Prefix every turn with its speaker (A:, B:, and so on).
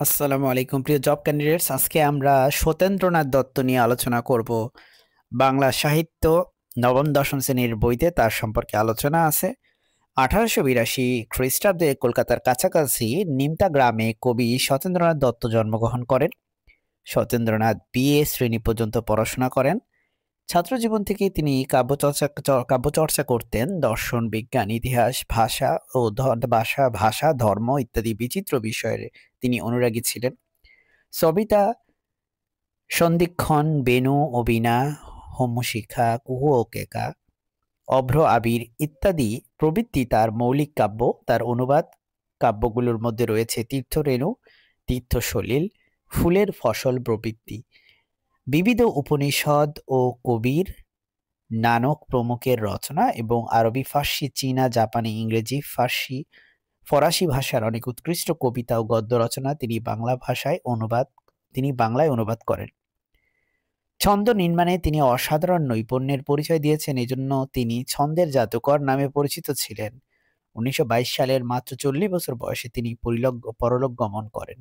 A: আসসালামু আলাইকুম প্রিয় জব ক্যান্ডিডেটস। আজকে আমরা সত্যেন্দ্রনাথ দত্ত নিয়ে আলোচনা করব। বাংলা সাহিত্য নবম দশম শ্রেণীর বইতে তার সম্পর্কে আলোচনা আছে। 1882 খ্রিস্টাব্দে কলকাতার কাছাকাছি নিমতা গ্রামে কবি সত্যেন্দ্রনাথ দত্ত জন্মগ্রহণ করেন। সত্যেন্দ্রনাথ বিএ শ্রেণী পর্যন্ত পড়াশোনা করেন। ছাত্রজীবন থেকেই তিনি কাব্যচর্চা করতেন। দর্শন, বিজ্ঞান, ইতিহাস, ভাষা, ধর্ম ইত্যাদি বিচিত্র বিষয়ের তিনি অনুরাগী ছিলেন। সবিতা, সন্ধিক্ষণ, বেণু ও বীণা, হোমশিখা, কুহু ও কেকা, অভ্র আবির ইত্যাদি প্রভৃতি তার মৌলিক কাব্য। তার অনুবাদ কাব্যগুলোর মধ্যে রয়েছে তীর্থরেণু, তীর্থসলিল, ফুলের ফসল প্রভৃতি। বিবিধ উপনিষদ ও কবির, নানক প্রমুখের রচনা এবং আরবি, ফার্সি, চীনা, জাপানি, ইংরেজি, ফরাসি ভাষার অনেক উৎকৃষ্ট কবিতা ও গদ্য রচনা তিনি বাংলায় অনুবাদ করেন। ছন্দ নির্মাণে তিনি অসাধারণ নৈপুণ্যের পরিচয় দিয়েছেন, এজন্য তিনি ছন্দের জাদুকর নামে পরিচিত ছিলেন। 1922 সালের মাত্র 40 বছর বয়সে তিনি পরলোক গমন করেন।